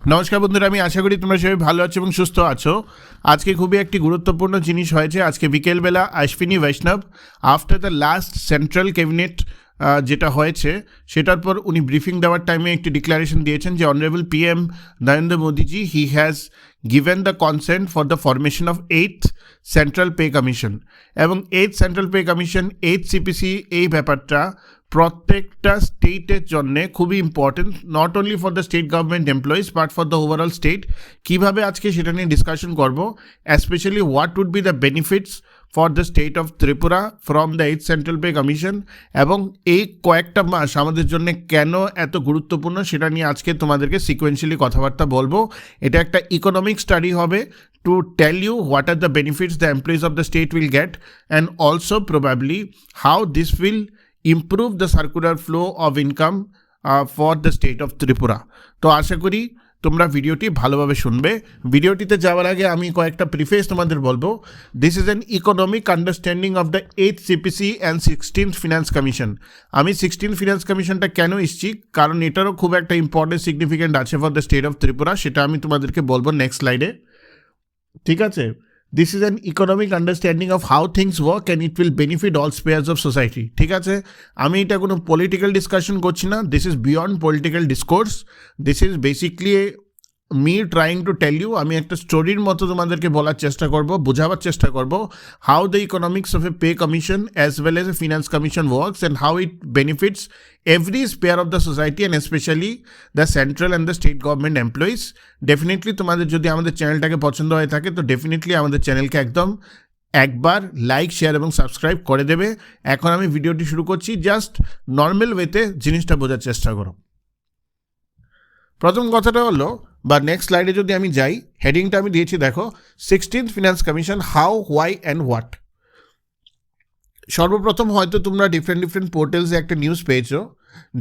নমস্কার বন্ধুরা, আমি আশা করি তোমরা সবাই ভালো আছো এবং সুস্থ আছো। আজকে খুবই একটি গুরুত্বপূর্ণ জিনিস হয়েছে। আজকে বিকেলবেলা অশ্বিনী বৈষ্ণব after the last central cabinet যেটা হয়েছে সেটার পর উনি ব্রিফিং দেওয়ার টাইমে একটি ডিক্লারেশন দিয়েছেন যে honourable PM Narendra Modiji he has given the consent for the formation of 8th central pay commission. এবং 8th central pay commission 8th CPC এই ব্যাপারটা প্রত্যেকটা স্টেটের জন্য খুবই important, not only for the state government employees but for the overall state. কীভাবে আজকে সেটা নিয়ে ডিসকাশন করবো, specially what would be the benefits for the state of Tripura from the 8th central pay commission, এবং এই কয়েকটা মাস আমাদের জন্য কেন এত গুরুত্বপূর্ণ সেটা নিয়ে আজকে তোমাদেরকে সিকোয়েন্সিয়ালি কথাবার্তা বলবো। এটা একটা ইকোনমিক স্টাডি হবে to tell you what are the benefits the employees of the state will get, and also probably how this will improve the circular flow of income for the state of Tripura. তো আশা করি তোমরা ভিডিওটি ভালোভাবে শুনবে। ভিডিওটিতে যাওয়ার আগে আমি কয়েকটা প্রিফেস তোমাদের বলবো। This is an economic understanding of the 8th CPC and 16th finance commission. আমি 16th ফিনান্স কমিশনটা কেন এসছি, কারণ এটারও খুব একটা ইম্পর্টেন্ট সিগনিফিকেন্ট আছে for the state of Tripura, সেটা আমি তোমাদেরকে বলবো নেক্সট স্লাইডে। ঠিক আছে, this is an economic understanding of how things work and it will benefit all spheres of society. ঠিক আছে, আমি এটা কোনো পলিটিক্যাল ডিসকাশন করছি না, this is beyond political discourse. This is basically me trying to tell you, আমি একটা স্টোরির মতো তোমাদেরকে বলার চেষ্টা করব, বোঝাবার চেষ্টা করব how the economics of A pay commission as well as a finance commission works and how it benefits every sphere of the society and especially the central and the state government employees. Definitely তোমাদের যদি আমাদের চ্যানেলটাকে পছন্দ হয়ে থাকে তো definitely আমাদের চ্যানেলকে একবার লাইক, শেয়ার এবং সাবস্ক্রাইব করে দেবে। এখন আমি ভিডিওটি শুরু করছি, জাস্ট নর্মাল ওয়েতে জিনিসটা বোঝার চেষ্টা করো। প্রথম কথাটা হলো, বা নেক্সট স্লাইডে যদি আমি যাই, হেডিংটা আমি দিয়েছি দেখো, 16th finance commission how, why and what. সর্বপ্রথম হয়তো তোমরা ডিফারেন্ট পোর্টালসে একটা নিউজ পেয়েছো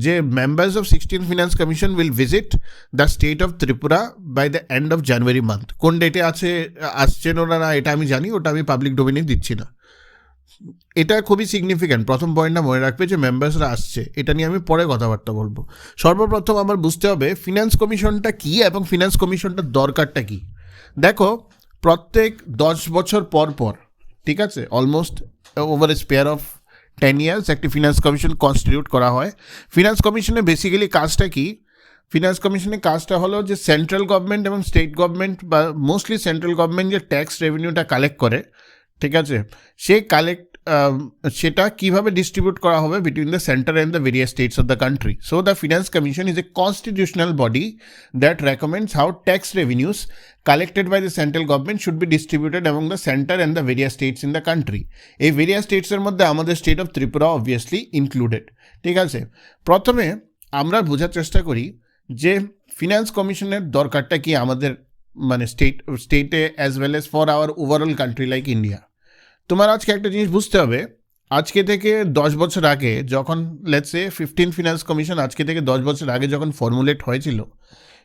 যে members of 16th finance commission will visit the state of Tripura by the end of January month. কোন ডেটে আসছেন ওনারা এটা আমি জানি, ওটা আমি পাবলিক ডোমেইনে দিচ্ছি না। এটা খুবই সিগনিফিক্যান্ট, প্রথম পয়েন্টটা মনে রাখবে যে মেম্বার্সরা আসছে, এটা নিয়ে আমি পরে কথাবার্তা বলবো। সর্বপ্রথম আমার বুঝতে হবে ফিনান্স কমিশনটা কী এবং ফিনান্স কমিশনটার দরকারটা কী। দেখো, প্রত্যেক 10 বছর পর পর, ঠিক আছে, almost over a spare of 10 years একটি ফিনান্স কমিশন কনস্টিটিউট করা হয়। ফিনান্স কমিশনে বেসিক্যালি কাজটা কি, ফিনান্স কমিশনের কাজটা হলো যে সেন্ট্রাল গভর্নমেন্ট এবং স্টেট গভর্নমেন্ট, বা মোস্টলি সেন্ট্রাল গভর্নমেন্ট যে ট্যাক্স রেভিনিউটা কালেক্ট করে, ঠিক আছে, সেটা কীভাবে ডিস্ট্রিবিউট করা হবে between the centre and the various states of the country. So the finance commission is a constitutional body that recommends how tax revenues collected by the central government should be distributed among the center and the various states in the country. এই various স্টেটসের মধ্যে আমাদের state of Tripura obviously included. ঠিক আছে, প্রথমে আমরা বোঝার চেষ্টা করি যে ফিনান্স কমিশনের দরকারটা কি আমাদের, মানে স্টেটে as well age for our overall country like India. তোমার আজকে একটা জিনিস বুঝতে হবে, আজকে থেকে 10 বছর আগে যখন let's say 15th finance commission আজকে থেকে 10 বছর আগে যখন ফর্মুলেট হয়েছিল,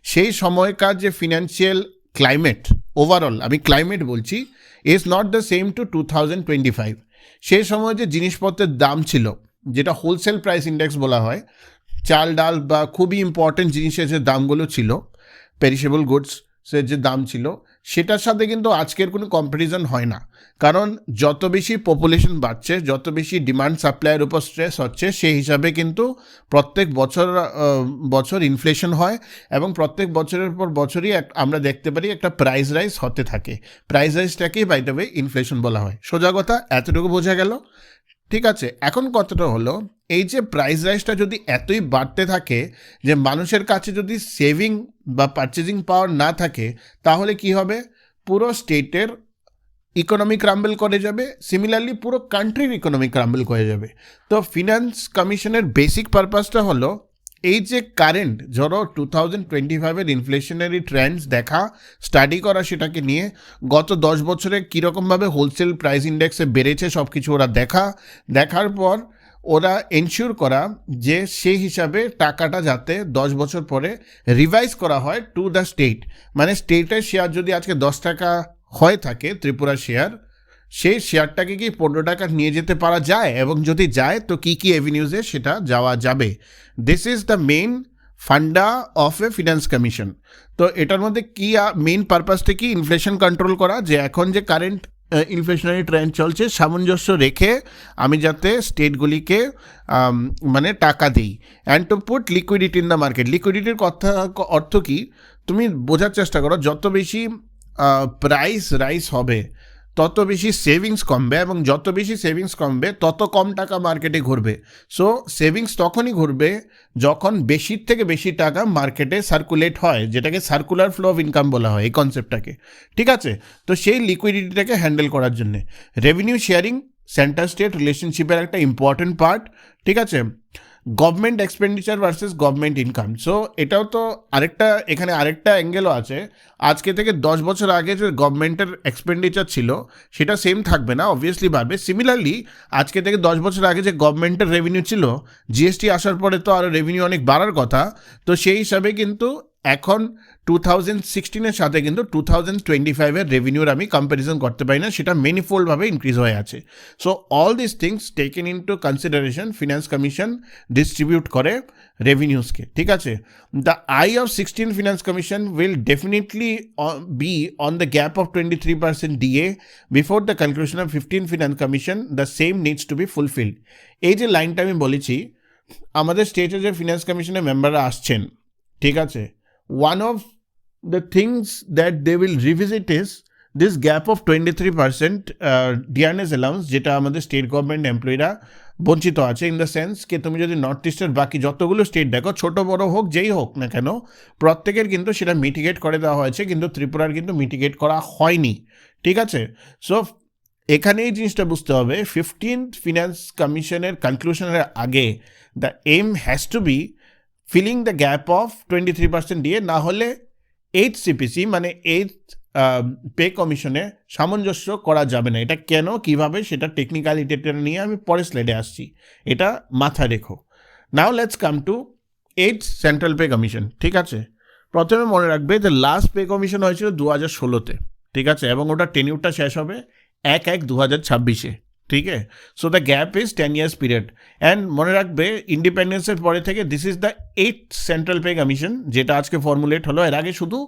সেই সময়কার যে ফিনান্সিয়াল ক্লাইমেট, ওভারঅল আমি ক্লাইমেট বলছি, is not the same to 2025। সেই সময় যে জিনিসপত্রের দাম ছিল, যেটা হোলসেল প্রাইস ইন্ডেক্স বলা হয়, চাল ডাল বা খুবই ইম্পর্টেন্ট জিনিসের যে দামগুলো ছিল, পেরিশেবল গুডসের যে দাম ছিল, সেটার সাথে কিন্তু আজকের কোনো কম্প্যারিজন হয় না। কারণ যত বেশি পপুলেশন বাড়ছে, যত বেশি ডিমান্ড সাপ্লাইয়ের উপর স্ট্রেস হচ্ছে, সেই হিসাবে কিন্তু প্রত্যেক বছর ইনফ্লেশন হয়, এবং প্রত্যেক বছরের পর বছরই আমরা দেখতে পারি একটা প্রাইস রাইজ হতে থাকে। প্রাইস রাইজটাকেই বাই দ্য ওয়ে ইনফ্লেশন বলা হয়। সোজা কথা, এতটুকু বোঝা গেল। ঠিক আছে, এখন কথাটা হলো, এই যে প্রাইস রাইজটা যদি এতই বাড়তে থাকে যে মানুষের কাছে যদি সেভিং বা পারচেজিং পাওয়ার না থাকে, তাহলে কি হবে, পুরো স্টেটের ইকোনমি ক্রাম্বল করে যাবে, সিমিলারলি পুরো কান্ট্রির ইকোনমি ক্রাম্বল করে যাবে। তো ফিনান্স কমিশনের বেসিক পারপাসটা হলো এই যে কারেন্ট ধরো 2025-এর ইনফ্লেশনারি ট্রেন্ডস দেখা, স্টাডি করা, সেটাকে নিয়ে গত 10 বছরে কীরকমভাবে হোলসেল প্রাইস ইন্ডেক্সে বেড়েছে সব কিছু ওরা দেখার পর ওরা এনশিওর করা যে সেই হিসাবে টাকাটা যাতে 10 বছর পরে রিভাইজ করা হয় টু দ্য স্টেট। মানে স্টেটের শেয়ার যদি আজকে 10 টাকা হয়ে থাকে ত্রিপুরা শেয়ার, সেই শেয়ারটাকে কি 15 টাকা নিয়ে যেতে পারা যায়, এবং যদি যায় তো কী কী এভিনিউজে সেটা যাওয়া যাবে। This is the main funda of A finance commission. তো এটার মধ্যে কি মেইন পারপাসটা কি, ইনফ্লেশন কন্ট্রোল করা, যে এখন যে কারেন্ট ইনফ্লেশনারি ট্রেন্ড চলছে সামঞ্জস্য রেখে আমি যাতে স্টেটগুলিকে মানে টাকা দিই, and to put liquidity in the market. লিকুইডিটির কথা অর্থ কি, তুমি বোঝার চেষ্টা করো, যত বেশি প্রাইস রাইস হবে তত বেশি সেভিংস কমবে, এবং যত বেশি সেভিংস কমবে তত কম টাকা মার্কেটে ঘুরবে। সো সেভিংস তখনই ঘুরবে যখন বেশির থেকে বেশি টাকা মার্কেটে সার্কুলেট হয়, যেটাকে সার্কুলার ফ্লো অফ ইনকাম বলা হয় এই কনসেপ্টটাকে, ঠিক আছে। তো সেই লিকুইডিটিটাকে হ্যান্ডেল করার জন্যে রেভিনিউ শেয়ারিং সেন্টার স্টেট রিলেশনশিপের একটা ইম্পর্টেন্ট পার্ট, ঠিক আছে। Government expenditure versus government income, so এটাও তো এখানে আরেকটা অ্যাঙ্গেলও আছে। আজকে থেকে 10 বছর আগে যে গভর্নমেন্টের এক্সপেন্ডিচার ছিল সেটা সেম থাকবে না, অবভিয়াসলি বাড়বে। সিমিলারলি আজকে থেকে 10 বছর আগে যে গভর্নমেন্টের রেভিনিউ ছিল, জিএসটি আসার পরে তো আরও রেভিনিউ অনেক বাড়ার কথা। তো সেই হিসাবে কিন্তু এখন 2016-এর সাথে কিন্তু 2025-এর রেভিনিউর আমি কম্প্যারিজন করতে পারি না, সেটা মেনিফোল্ডভাবে ইনক্রিজ হয়ে আছে। So all this things taken into consideration finance commission distribute করে রেভিনিউসকে, ঠিক আছে। The eye of 16 finance commission will definitely be on the gap of 23% DA before the calculation of 15 finance commission, the same needs to be fulfilled. এই যে লাইনটা আমি বলেছি, আমাদের স্টেটে যে ফিনান্স কমিশনের মেম্বাররা আসছেন, ঠিক আছে, one of the things that they will revisit is this gap of 23% dearness allowance, যেটা আমাদের স্টেট গভর্নমেন্ট এমপ্লয়িরা বঞ্চিত আছে। ইন দ্য সেন্স কি, তুমি যদি নর্থ ইস্টের বাকি যতগুলো স্টেট দেখো, ছোট বড় হোক যেই হোক না কেন, প্রত্যেকের কিন্তু সেটা মিটিগেট করে দেওয়া হয়েছে, কিন্তু ত্রিপুরার কিন্তু মিটিগেট করা হয়নি, ঠিক আছে। সো এখানে এই জিনিসটা বুঝতে হবে, 15th ফিনান্স কমিশনের কনক্লুশনের আগে the aim has to be filling the gap of 23% দিয়ে, না হলে 8th CPC মানে 8th পে কমিশনে সামঞ্জস্য করা যাবে না। এটা কেন, কিভাবে, সেটা টেকনিক্যালিটিটা নিয়ে আমি পরের স্লাইডে আসছি, এটা মাথায় রেখো। Now let's come to 8th central pay commission, ঠিক আছে। প্রথমে মনে রাখবে যে লাস্ট পে কমিশন হয়েছিল 2016-তে, ঠিক আছে, এবং ওটা টেনিউরটা শেষ হবে 1/1/2026-এ, ঠিক আছে। So the gap is 10 years period. And মনে রাখবে ইন্ডিপেন্ডেন্সের পরে থেকে this is the 8th central pay commission, যেটা আজকে ফর্মুলেট হলো। এর আগে শুধু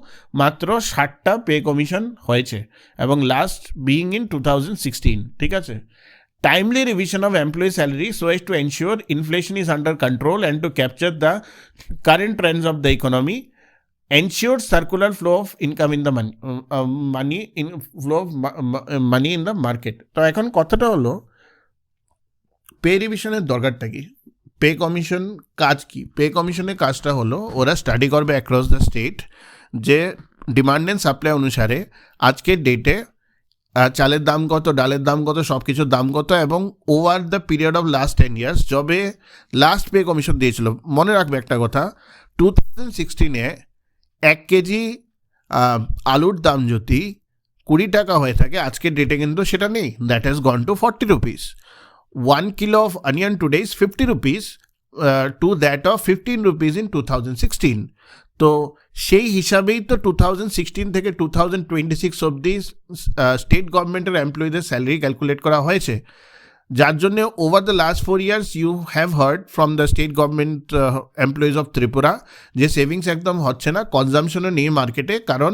মাত্র 60টা পে কমিশন হয়েছে, এবং লাস্ট বিইং ইন 2016, ঠিক আছে। Timely revision of employee salary so as to ensure inflation is under control and to capture the current trends of the economy. Ensure circular flow of income in the money in the market. তো এখন কথাটা হলো, pay রিভিশনের দরকারটা কি, pay commission কাজ কি? Pay কমিশনের কাজটা হলো, ওরা স্টাডি করবে অ্যাক্রস দ্য স্টেট যে ডিমান্ড অ্যান্ড সাপ্লাই অনুসারে আজকের ডেটে চালের দাম কত, ডালের দাম কত, সব কিছুর দাম কত, এবং over the period of last 10 years যবে লাস্ট পে কমিশন দিয়েছিল। মনে রাখবে একটা কথা, 2016-এ 1 কেজি আলুর দাম যদি 20 টাকা হয়ে থাকে, আজকের ডেটে কিন্তু সেটা নেই, that has gone to 40 rupees. 1 kilo of onion today is 50 rupees to that of 15 rupees in 2016. তো সেই হিসাবেই তো 2016 থেকে 2026 অবধি স্টেট গভর্নমেন্টের এমপ্লয়ীদের স্যালারি ক্যালকুলেট করা হয়েছে, যার জন্য over the last 4 years you have heard from the state government employees of Tripura যে সেভিংস একদম হচ্ছে না, কনজামশনও নেই মার্কেটে, কারণ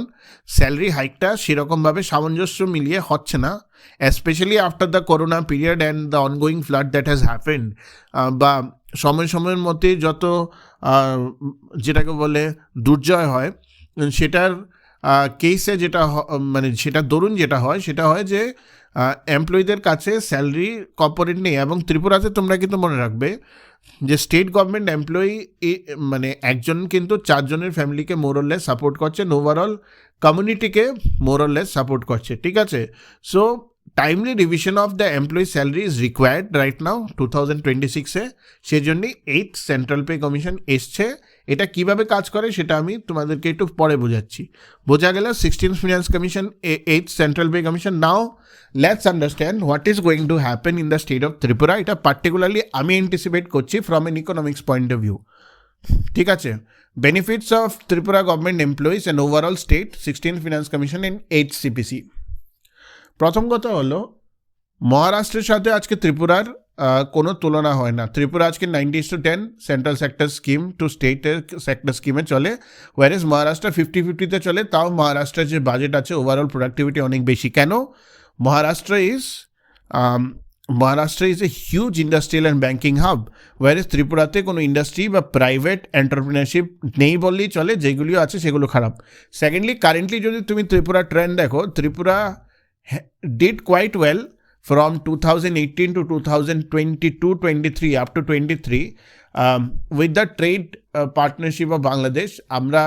স্যালারি হাইকটা সেরকমভাবে সামঞ্জস্য মিলিয়ে হচ্ছে না, especially after the corona period and the ongoing flood that has happened. বা সময়ের মধ্যে যত যেটাকে বলে দুর্জয় হয়, সেটার কেসে যেটা মানে সেটা দরুন যেটা হয় সেটা হয় যে এমপ্লয়ীদের কাছে স্যালারি কর্পোরেট নেই। এবং ত্রিপুরাতে তোমরা কিন্তু মনে রাখবে যে স্টেট গভর্নমেন্ট এমপ্লয়ি মানে একজন কিন্তু 4 জনের ফ্যামিলিকে মোরলেস সাপোর্ট করছে, ওভারঅল কমিউনিটিকে মোরলেস সাপোর্ট করছে, ঠিক আছে। So timely revision of the employee salary is required right now 2026-এ। সেই জন্যই 8th সেন্ট্রাল পে কমিশন এসছে। এটা কিভাবে কাজ করে সেটা আমি তোমাদেরকে একটু পরে বোঝাচ্ছি। বোঝা গেল 16th finance commission, 8th central pay commission. Now let's understand what is going to happen in the state of Tripura. এটা পার্টিকুলারলি আমি অ্যান্টিসিপেট করছি from N economics point of view, ঠিক আছে। Benefits of Tripura government employees and overall state 16th finance commission in 8th CPC। প্রথম কথা হলো, মহারাষ্ট্রের সাথে আজকে ত্রিপুরার কোনো তুলনা হয় না। ত্রিপুরা আজকে 90:10 সেন্ট্রাল সেক্টর স্কিম টু স্টেটের সেক্টর স্কিমে চলে, ওয়ারেজ মহারাষ্ট্র 50-50-তে চলে। তাও মহারাষ্ট্রের যে বাজেট আছে ওভারঅল প্রোডাক্টিভিটি অনেক বেশি। কেন? Maharashtra is a huge industrial and banking hub, whereas ত্রিপুরাতে কোনো ইন্ডাস্ট্রি বা প্রাইভেট এন্টারপ্রিনারশিপ নেই বললেই চলে, যেগুলিও আছে সেগুলো খারাপ। সেকেন্ডলি, কারেন্টলি যদি তুমি ত্রিপুরা ট্রেন্ড দেখো, Tripura did quite well from 2018 to 2022-23 up to 23 with the trade partnership of Bangladesh আমরা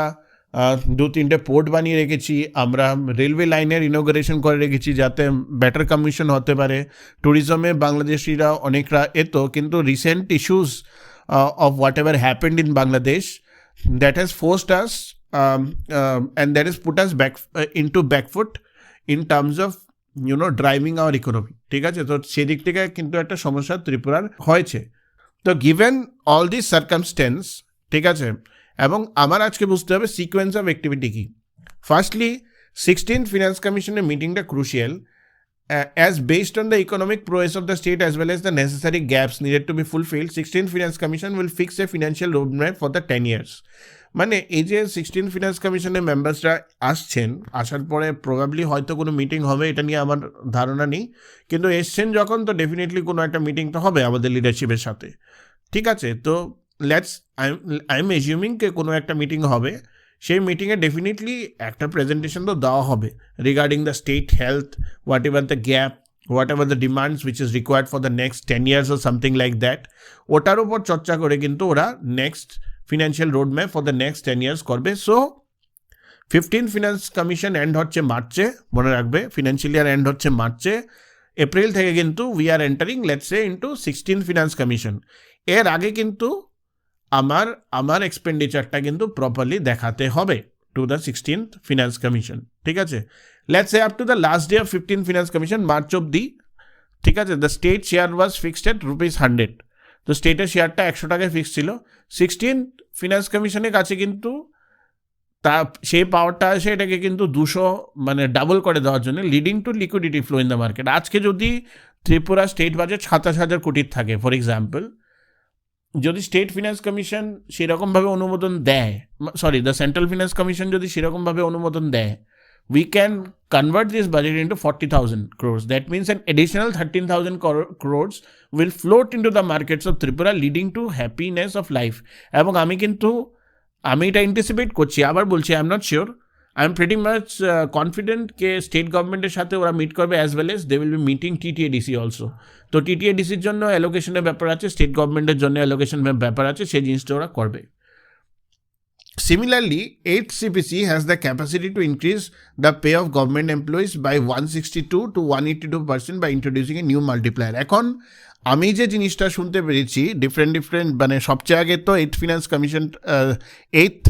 2-3টে পোর্ট বানিয়ে রেখেছি, আমরা রেলওয়ে লাইনের ইনোগ্রেশন করে রেখেছি যাতে বেটার কমিশন হতে পারে। ট্যুরিজমে বাংলাদেশিরা অনেকরা এতো, কিন্তু recent issues of whatever happened in Bangladesh that has forced us and that has put us back into back foot in terms of driving hour economy. ঠিক আছে, তো সেদিক থেকে কিন্তু একটা সমস্যা ত্রিপুরার হয়েছে। তো গিভেন অল দিস সার্কামস্টেন্স, ঠিক আছে, এবং আমার আজকে বুঝতে হবে সিকোয়েন্স অফ অ্যাক্টিভিটি কী। ফার্স্টলি, 16th ফিনান্স কমিশনের মিটিংটা crucial as based on the economic prowess of the state as well as the necessary gaps needed to be fulfilled. 16th Finance Commission will fix a financial roadmap for the 10 years. মানে এই যে 16th finance কমিশনের মেম্বার্সরা আসছেন, আসার পরে probably হয়তো কোনো meeting হবে, এটা নিয়ে আমার ধারণা নেই, কিন্তু এসছেন যখন, তো ডেফিনেটলি কোনো একটা মিটিং তো হবে আমাদের লিডারশিপের সাথে। ঠিক আছে, তো আই এম এজিউমিং কে কোনো একটা মিটিং হবে। সেই মিটিংয়ে ডেফিনেটলি একটা প্রেজেন্টেশন তো দেওয়া হবে regarding the state health, what ever the gap, what ever the demands which is required for the next 10 years or something like that। ওটার উপর চর্চা করে কিন্তু ওরা next financial road map for the next 10 years করবে। So 15th finance commission end হচ্ছে মার্চে, মনে রাখবে ফিনান্সিয়াল ইয়ার এন্ড হচ্ছে মার্চে। এপ্রিল থেকে কিন্তু we are entering let's say into 16th finance commission. এর আগে কিন্তু আমার এক্সপেন্ডিচারটা কিন্তু প্রপারলি দেখাতে হবে to the 16th finance commission. ঠিক আছে, let's say up to the last day of 15th finance commission, March অব্দি। ঠিক আছে, the state share was fixed at ₹100। তো স্টেটের শেয়ারটা 100 টাকায় ফিক্স ছিল। 16th ফিনান্স কমিশনের কাছে কিন্তু সেই পাওয়ারটা আসে এটাকে কিন্তু 200 মানে ডাবল করে দেওয়ার জন্য, leading to liquidity flow in the market. আজকে যদি ত্রিপুরা স্টেট বাজেট 27,000 কোটির থাকে ফর এক্সাম্পল, যদি স্টেট ফিনান্স কমিশন সেরকমভাবে অনুমোদন দেয়, দ্য সেন্ট্রাল ফিনান্স কমিশন যদি সেরকমভাবে অনুমোদন দেয়, we can convert this budget into 40,000 crores. That means an additional 13,000 crores will float into the markets of Tripura, leading to happiness of life. এবং আমি এটা অ্যান্টিসিপেট করছি, আবার বলছি, I am not sure, I am pretty much confident কে state গভর্নমেন্টের সাথে ওরা মিট করবে, as well as they will be meeting TTADC also. তো TTADCর জন্য অ্যালোকেশনের ব্যাপার আছে, স্টেট গভর্নমেন্টের জন্য অ্যালোকেশন ব্যাপার আছে, সেই জিনিসটা ওরা করবে। Similarly, 8th CPC has the capacity to increase the pay of government employees by 162 to 182% by introducing a new multiplier. এখন আমি যে জিনিসটা শুনতে পেরেছি ডিফারেন্ট মানে সবচেয়ে আগে তো 8th finance commission, 8th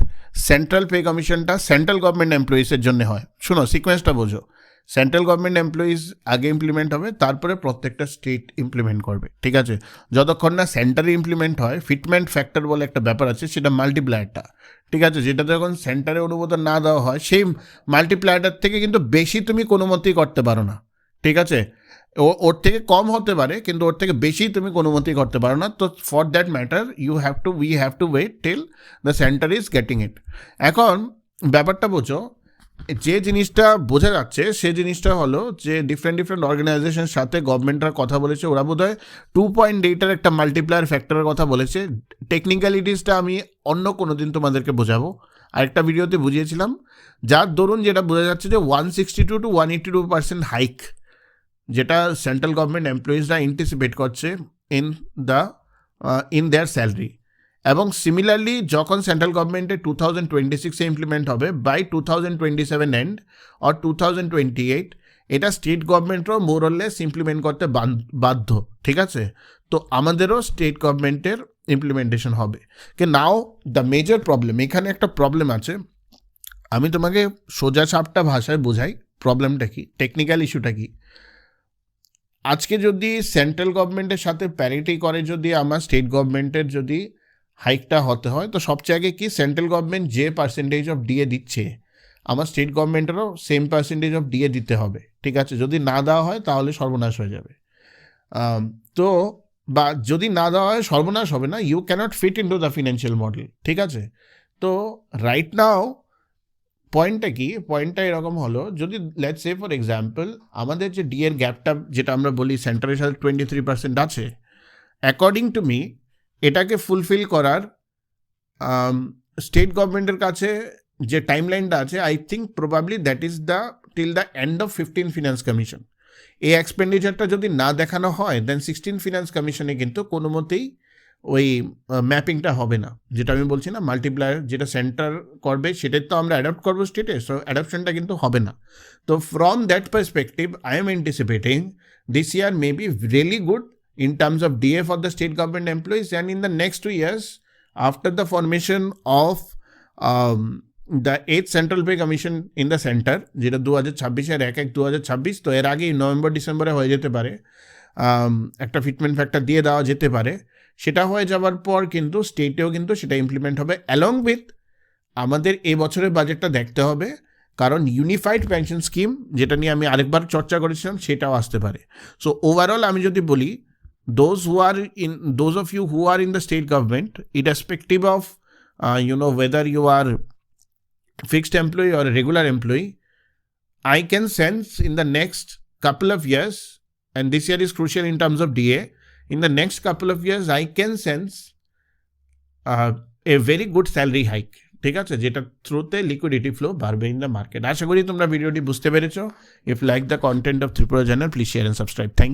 central pay কমিশনটা সেন্ট্রাল গভর্নমেন্ট এমপ্লয়িজের জন্য হয়। শোনো, সিকোয়েন্সটা বোঝো। সেন্ট্রাল গভর্নমেন্ট এমপ্লয়িজ আগে ইমপ্লিমেন্ট হবে, তারপরে প্রত্যেকটা স্টেট ইমপ্লিমেন্ট করবে। ঠিক আছে, যতক্ষণ না সেন্টারে ইমপ্লিমেন্ট হয়, ফিটমেন্ট ফ্যাক্টর বলে একটা ব্যাপার আছে, সেটা মাল্টিপ্লায়ারটা। ঠিক আছে, যেটা যখন সেন্টারে অনুমোদন না দেওয়া হয়, সেই মাল্টিপ্লায়ারটার থেকে কিন্তু বেশি তুমি কোনো মতেই করতে পারো না। ঠিক আছে, ওর থেকে কম হতে পারে, কিন্তু ওর থেকে বেশি তুমি কোনো মতেই করতে পারো না। তো for that matter we have to wait till the centre is getting it. এখন ব্যাপারটা বোঝো, যে জিনিসটা বোঝা যাচ্ছে সে জিনিসটা হলো যে ডিফারেন্ট অর্গানাইজেশনের সাথে গভর্নমেন্টরা কথা বলেছে, ওরা বোধহয় 2.8-এর একটা মাল্টিপ্লায়ার ফ্যাক্টরের কথা বলেছে। টেকনিক্যালিটিসটা আমি অন্য কোনো দিন তোমাদেরকে বোঝাবো, আরেকটা ভিডিওতে বুঝিয়েছিলাম। যার দরুন যেটা বোঝা যাচ্ছে যে 162 to 182% হাইক, যেটা সেন্ট্রাল গভর্নমেন্ট এমপ্লয়িজরা অ্যান্টিসিপেট করছে ইন দেয়ার স্যালারি। এবং সিমিলারলি যখন সেন্ট্রাল গভর্নমেন্টে 2026-এ ইমপ্লিমেন্ট হবে, বাই 2027 এন্ড অর 2028 এটা স্টেট গভর্নমেন্টও মোরলেস ইমপ্লিমেন্ট করতে বাধ্য। ঠিক আছে, তো আমাদেরও স্টেট গভর্নমেন্টের ইমপ্লিমেন্টেশন হবে। কি নাও দ্য মেজর প্রবলেম, এখানে একটা প্রবলেম আছে, আমি তোমাকে সোজা সাপটা ভাষায় বোঝাই প্রবলেমটা কি, টেকনিক্যাল ইস্যুটা কি। আজকে যদি সেন্ট্রাল গভর্নমেন্টের সাথে প্যারিটি করে যদি আমার স্টেট গভর্নমেন্টের যদি হাইকটা হতে হয়, তো সবচেয়ে আগে কি সেন্ট্রাল গভর্নমেন্ট যে পার্সেন্টেজ অফ ডিএ দিচ্ছে, আমার স্টেট গভর্নমেন্টেরও সেম পার্সেন্টেজ অফ ডিএ দিতে হবে। ঠিক আছে, যদি না দেওয়া হয় তাহলে সর্বনাশ হয়ে যাবে। তো বা যদি না দেওয়া হয় সর্বনাশ হবে না, you can't fit into the financial model, ঠিক আছে? তো রাইট নাও পয়েন্টটা এরকম হলো, যদি লেটস সে ফর এক্সাম্পল আমাদের যে ডি এর গ্যাপটা যেটা আমরা বলি সেন্টারের সাথে 23% আছে, অ্যাকর্ডিং টু মি এটাকে ফুলফিল করার স্টেট গভর্নমেন্টের কাছে যে টাইমলাইনটা আছে, I think probably that is the till the end of 15 finance commission. এই এক্সপেন্ডিচারটা যদি না দেখানো হয় দেন 16 ফিনান্স কমিশনে কিন্তু কোনো মতেই ওই ম্যাপিংটা হবে না, যেটা আমি বলছি না মাল্টিপ্লায়ার যেটা সেন্টার করবে সেটাই তো আমরা অ্যাডাপ্ট করবো স্টেটে, সো অ্যাডাপশনটা কিন্তু হবে না। তো from that perspective I am anticipating this year may be really good in terms of DA for the state government employees, and in the next 2 years after the formation of the 8th Central Pay Commission in the center, যেটা 2026 2026, তো এর আগেই November ডিসেম্বরে হয়ে যেতে পারে, একটা fitment factor দিয়ে দেওয়া যেতে পারে। সেটা হয়ে যাওয়ার পর কিন্তু স্টেটেও কিন্তু সেটা ইমপ্লিমেন্ট হবে, অ্যালং উইথ আমাদের এই বছরের বাজেটটা দেখতে হবে, কারণ ইউনিফাইড পেনশন স্কিম যেটা নিয়ে আমি আরেকবার চর্চা করেছিলাম সেটাও আসতে পারে। সো ওভারঅল আমি যদি বলি, those of you who are in the state government, irrespective of whether you are fixed employee or a regular employee, I can sense in the next couple of years, and this year is crucial in terms of DA, in the next couple of years I can sense a very good salary hike, ঠিক আছে, যেটা থ্রুতে liquidity flow বাড়বে in the market. আশা করি তোমরা ভিডিওটি বুঝতে পেরেছো। If like the content of Tripura journal, please share and subscribe. Thank you.